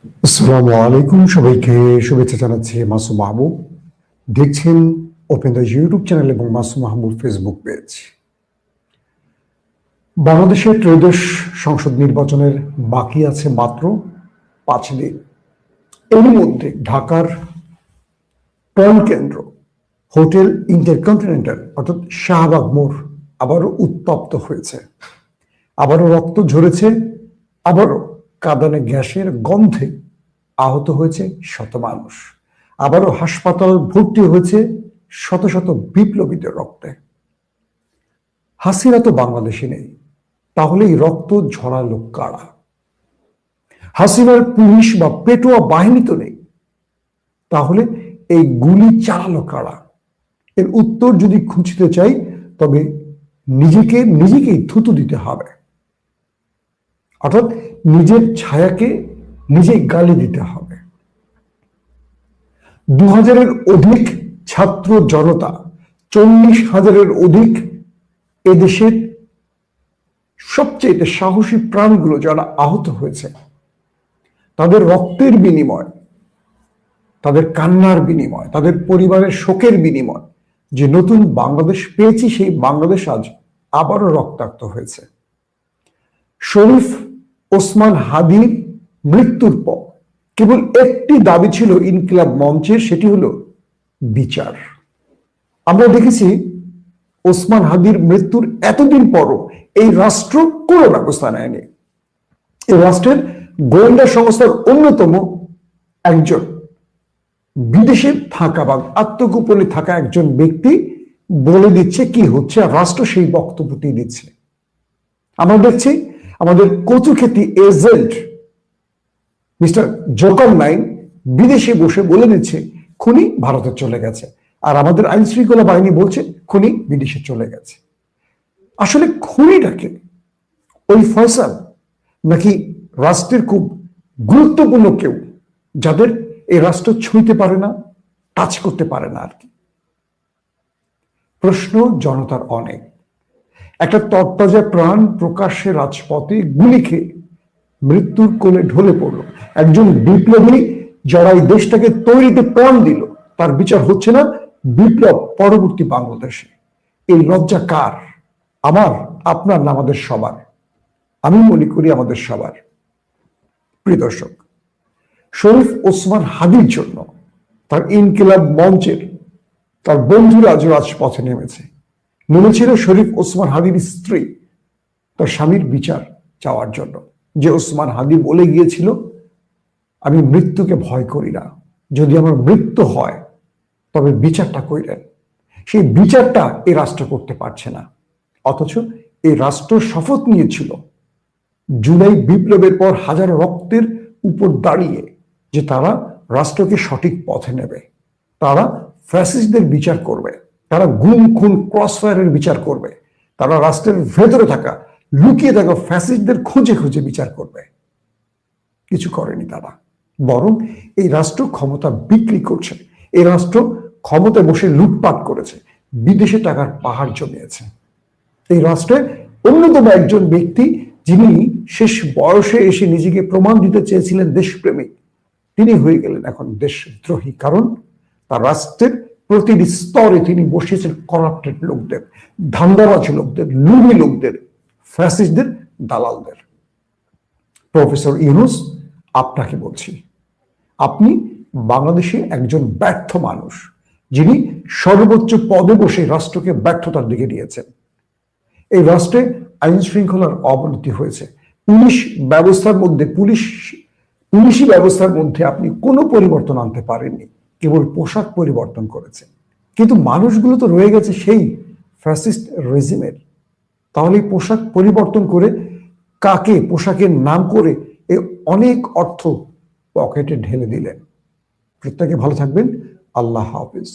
আসসালামু আলাইকুম, সবাইকে শুভেচ্ছা জানাচ্ছি। মাসুম মাহবুব দেখছেন ওপেন দ্য ইউটিউব চ্যানেল এবং মাসুম মাহবুব ফেসবুক পেজ। বাংলাদেশের ত্রয়োদশ সংসদ নির্বাচনের বাকি আছে মাত্র 5 দিন। এর মধ্যে ঢাকার প্রাণকেন্দ্র হোটেল ইন্টারকন্টিনেন্টাল অর্থাৎ শাহবাগ মোড় আবারও উত্তপ্ত হয়েছে, আবারও রক্ত ঝরেছে, আবারও কাঁদানে গ্যাসের গন্ধে আহত হয়েছে শত মানুষ, আবারও হাসপাতাল ভর্তি হয়েছে শত শত বিপ্লবীদের রক্তে। হাসিনা তো বাংলাদেশে নেই, তাহলে এই রক্ত ঝরালো কারা? হাসিনার পুলিশ বা পেটোয়া বাহিনী তো নেই, তাহলে এই গুলি চালালো কারা? এর উত্তর যদি খুঁজতে চাই তবে নিজেকেই থুতু দিতে হবে, অর্থাৎ নিজের ছায়াকে নিজেই গালি দিতে হবে। 2000-এর অধিক ছাত্র জনতা, 40,000-এর অধিক এদেশের সবচেয়ে সাহসী প্রাণগুলো যারা আহত হয়েছে, তাদের রক্তের বিনিময়, তাদের কান্নার বিনিময়, তাদের পরিবারের শোকের বিনিময় যে নতুন বাংলাদেশ পেয়েছি, সেই বাংলাদেশ আজ আবারও রক্তাক্ত হয়েছে। শরীফ ওসমান হাদির মৃত্যুর পর কেবল একটি দাবি ছিল ইনকিলাব মঞ্চের, সেটি হলো বিচার। আমরা দেখেছি ওসমান হাদির মৃত্যুর এতদিন পরও এই রাষ্ট্র কোনো ব্যবস্থা নেয়নি। এই রাষ্ট্রের গোয়েন্দা সংস্থার অন্যতম একজন বিদেশে থাকা বা আত্মগোপনে থাকা একজন ব্যক্তি বলে দিচ্ছে কি হচ্ছে, আর রাষ্ট্র সেই বক্তব্যটি দিচ্ছে। আমরা দেখছি আমাদের কচুক্ষেতি এজেন্ট মিস্টার জোকার নাইন বিদেশে বসে বলে দিচ্ছে খুনি ভারতে চলে গেছে, আর আমাদের আইন শৃঙ্খলা বাহিনী বলছে খুনি বিদেশে চলে গেছে। আসলে খুনিটাকে ওই ফয়সাল, নাকি রাষ্ট্রের খুব গুরুত্বপূর্ণ কেউ যাদের এই রাষ্ট্র ছুঁইতে পারে না, টাচ করতে পারে না আর কি? প্রশ্ন জনতার অনেক। একটা তরতাজা প্রাণ প্রকাশ্যে রাজপথে গুলি খেয়ে মৃত্যুর কোলে ঢলে পড়লো একজন বিপ্লবী যারা এই দেশটাকে তৈরিতে প্রাণ দিল, তার বিচার হচ্ছে না বিপ্লব পরবর্তী বাংলাদেশে। এই লজ্জা কার? আমার, আপনার না আমাদের সবার? আমি মনে করি আমাদের সবার। প্রিয় দর্শক, শরীফ ওসমান হাদির জন্য তার ইনকিলাব মঞ্চের তার বন্ধুরা আজ রাজপথে নেমেছিল শরীফ ওসমান হাদির স্ত্রী তার স্বামীর বিচার চাওয়ার জন্য। যে ওসমান হাদি বলে গিয়েছিল, আমি মৃত্যুকে ভয় করি না, যদি আমার মৃত্যু হয় তবে বিচারটা কইলেন। সেই বিচারটা এই রাষ্ট্র করতে পারছে না, অথচ এই রাষ্ট্র শপথ নিয়েছিল জুলাই বিপ্লবের পর হাজারো রক্তের উপর দাঁড়িয়ে যে তারা রাষ্ট্রকে সঠিক পথে নেবে, তারা ফ্যাসিস্টদের বিচার করবে, তারা গুম খুন ক্রসফায়ারের বিচার করবে, তারা রাষ্ট্রের ভেতরে থাকা লুকিয়ে থাকা ফ্যাসিস্টদের খুঁজে খুঁজে বিচার করবে। কিছু করেনি তারা, বরং এই রাষ্ট্র ক্ষমতা বিক্রি করছে, এই রাষ্ট্র ক্ষমতায় বসে লুটপাট করেছে, বিদেশে টাকার পাহাড় জমিয়েছে। এই রাষ্ট্রে অন্যতম একজন ব্যক্তি যিনি শেষ বয়সে এসে নিজেকে প্রমাণ দিতে চেয়েছিলেন দেশপ্রেমিক, তিনি হয়ে গেলেন এখন দেশদ্রোহী। কারণ তার রাষ্ট্রের প্রতিটি স্তরে তিনি বসিয়েছেন করাপ্টেড লোকদের, ধান্দাবাজ লোকদের, লুবি লোকদের, ফ্যাসিস্টদের, দালালদের। প্রফেসর ইউনূস, আপনাকে বলছি, আপনি বাংলাদেশে একজন ব্যর্থ মানুষ, যিনি সর্বোচ্চ পদে বসে রাষ্ট্রকে ব্যর্থতার দিকে নিয়েছেন। এই রাষ্ট্রে আইন শৃঙ্খলার অবনতি হয়েছে, পুলিশি ব্যবস্থার মধ্যে আপনি কোনো পরিবর্তন আনতে পারেননি, কেবল পোশাক পরিবর্তন করেছেন। কিন্তু মানুষগুলো তো রয়ে গেছে সেই ফ্যাসিস্ট রেজিমের। তাহলে এই পোশাক পরিবর্তন করে কাকে পোশাকের নাম করে এই অনেক অর্থ পকেটে ঢেলে দিলেন? প্রত্যেকে ভালো থাকবেন। আল্লাহ হাফিজ।